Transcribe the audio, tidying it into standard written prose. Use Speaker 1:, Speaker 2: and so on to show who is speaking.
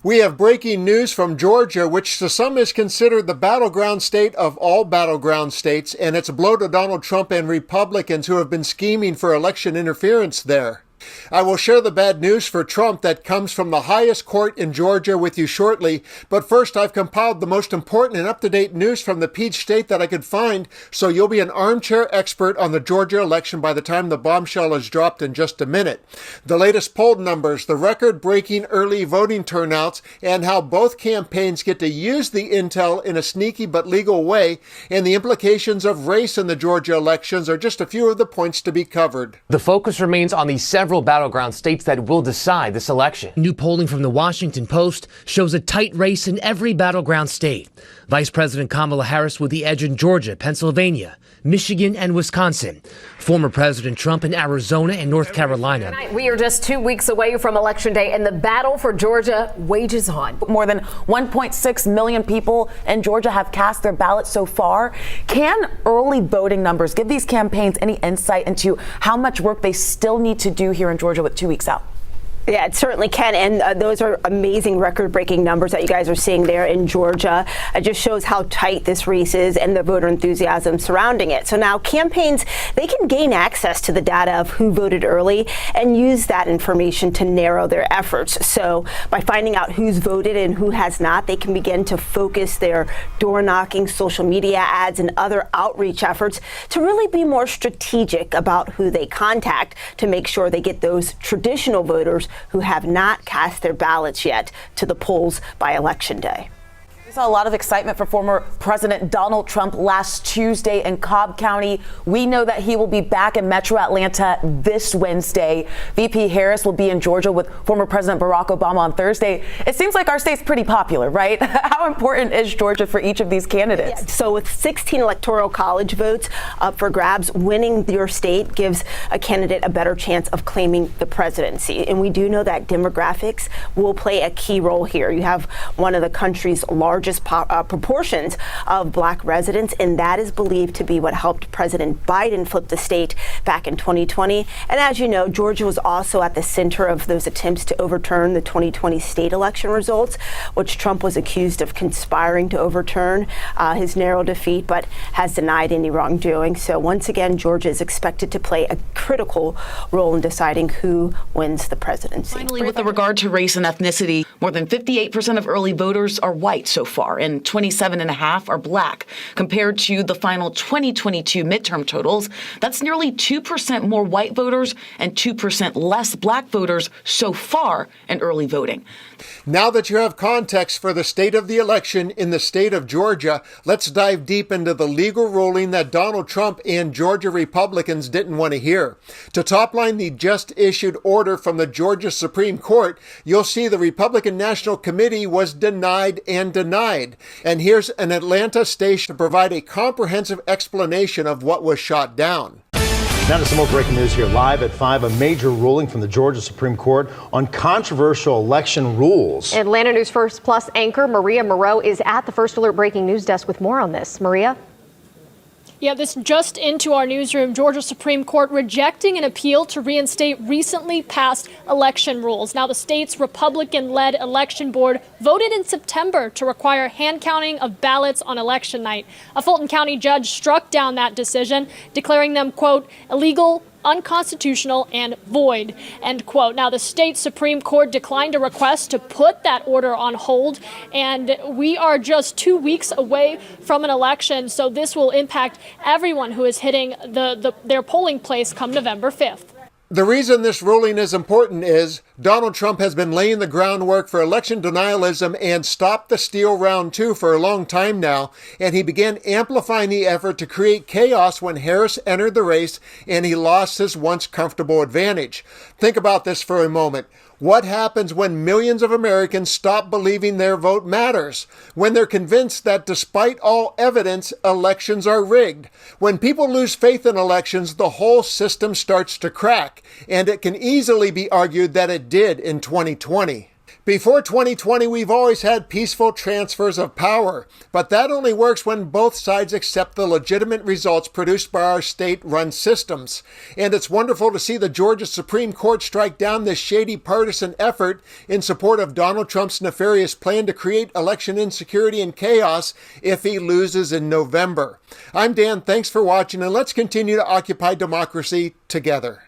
Speaker 1: We have breaking news from Georgia, which to some is considered the battleground state of all battleground states, and it's a blow to Donald Trump and Republicans who have been scheming for election interference there. I will share the bad news for Trump that comes from the highest court in Georgia with you shortly, but first I've compiled the most important and up-to-date news from the Peach State that I could find, so you'll be an armchair expert on the Georgia election by the time the bombshell is dropped in just a minute. The latest poll numbers, the record-breaking early voting turnouts, and how both campaigns get to use the intel in a sneaky but legal way, and the implications of race in the Georgia elections are just a few of the points to be covered.
Speaker 2: The focus remains on the several battleground states that will decide this election.
Speaker 3: New polling from the Washington Post shows a tight race in every battleground state. Vice President Kamala Harris with the edge in Georgia, Pennsylvania, Michigan, and Wisconsin. Former President Trump in Arizona and North Carolina.
Speaker 4: We are just 2 weeks away from Election Day, and the battle for Georgia wages on.
Speaker 5: More than 1.6 million people in Georgia have cast their ballots so far. Can early voting numbers give these campaigns any insight into how much work they still need to do here in Georgia with 2 weeks out?
Speaker 6: Yeah, it certainly can. And those are amazing record-breaking numbers that you guys are seeing there in Georgia. It just shows how tight this race is and the voter enthusiasm surrounding it. So now campaigns, they can gain access to the data of who voted early and use that information to narrow their efforts. So by finding out who's voted and who has not, they can begin to focus their door knocking, social media ads, and other outreach efforts to really be more strategic about who they contact to make sure they get those traditional voters who have not cast their ballots yet to the polls by Election Day.
Speaker 5: We saw a lot of excitement for former President Donald Trump last Tuesday in Cobb County. We know that he will be back in Metro Atlanta this Wednesday. VP Harris will be in Georgia with former President Barack Obama on Thursday. It seems like our state's pretty popular, right? How important is Georgia for each of these candidates?
Speaker 6: Yeah, so with 16 electoral college votes up for grabs, winning your state gives a candidate a better chance of claiming the presidency. And we do know that demographics will play a key role here. You have one of the country's largest proportions of black residents, and that is believed to be what helped President Biden flip the state back in 2020. And as you know, Georgia was also at the center of those attempts to overturn the 2020 state election results, which Trump was accused of conspiring to overturn. His narrow defeat, but has denied any wrongdoing. So once again, Georgia is expected to play a critical role in deciding who wins the presidency.
Speaker 7: Finally, with regard to race and ethnicity, more than 58% of early voters are white so far, and 27.5% are black. Compared to the final 2022 midterm totals, that's nearly 2% more white voters and 2% less black voters so far in early voting.
Speaker 1: Now that you have context for the state of the election in the state of Georgia, let's dive deep into the legal ruling that Donald Trump and Georgia Republicans didn't want to hear. To topline the just issued order from the Georgia Supreme Court, you'll see the Republican National Committee was denied and denied. And here's an Atlanta station to provide a comprehensive explanation of what was shot down.
Speaker 8: Now to some more breaking news here live at 5, a major ruling from the Georgia Supreme Court on controversial election rules.
Speaker 9: Atlanta News First Plus anchor Maria Moreau is at the First Alert Breaking News desk with more on this. Maria?
Speaker 10: Yeah, this just into our newsroom. Georgia Supreme Court rejecting an appeal to reinstate recently passed election rules. Now, the state's Republican-led election board voted in September to require hand counting of ballots on election night. A Fulton County judge struck down that decision, declaring them, quote, illegal, unconstitutional, and void, end quote. Now, the state Supreme Court declined a request to put that order on hold, and we are just 2 weeks away from an election, so this will impact everyone who is hitting their polling place come November 5th.
Speaker 1: The reason this ruling is important is Donald Trump has been laying the groundwork for election denialism and stop the steal round 2 for a long time now, and he began amplifying the effort to create chaos when Harris entered the race and he lost his once comfortable advantage. Think about this for a moment. What happens when millions of Americans stop believing their vote matters? When they're convinced that despite all evidence, elections are rigged? When people lose faith in elections, the whole system starts to crack, and it can easily be argued that it did in 2020. Before 2020, we've always had peaceful transfers of power, but that only works when both sides accept the legitimate results produced by our state-run systems. And it's wonderful to see the Georgia Supreme Court strike down this shady partisan effort in support of Donald Trump's nefarious plan to create election insecurity and chaos if he loses in November. I'm Dan, thanks for watching, and let's continue to occupy democracy together.